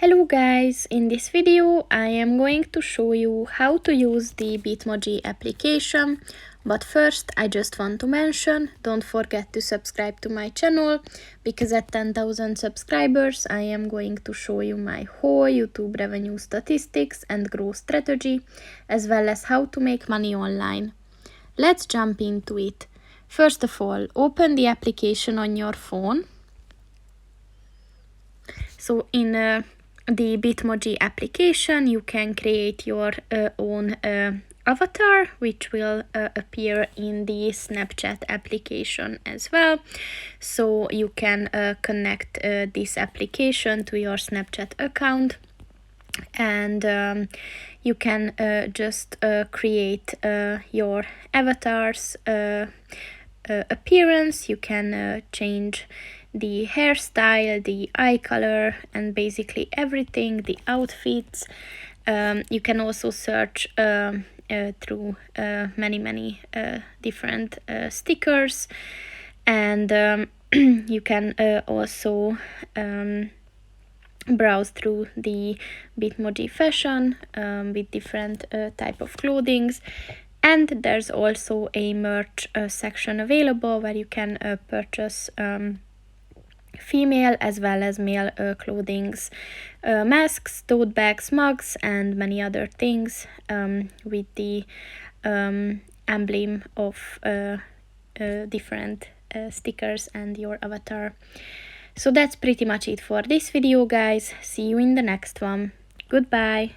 Hello guys, in this video I am going to show you how to use the Bitmoji application, but first I just want to mention, don't forget to subscribe to my channel, because at 10,000 subscribers I am going to show you my whole YouTube revenue statistics and growth strategy, as well as how to make money online. Let's jump into it. First of all, open the application on your phone. So in the Bitmoji application, you can create your own avatar, which will appear in the Snapchat application as well. So you can connect this application to your Snapchat account, and you can just create your avatar's appearance. You can change the hairstyle, the eye color, and basically everything, the outfits. You can also search through many different stickers, and you can also browse through the Bitmoji fashion with different type of clothings. And there's also a merch section available where you can purchase female as well as male clothings, masks, tote bags, mugs, and many other things with the emblem of different stickers and your avatar. So that's pretty much it for this video, guys. See you in the next one. Goodbye.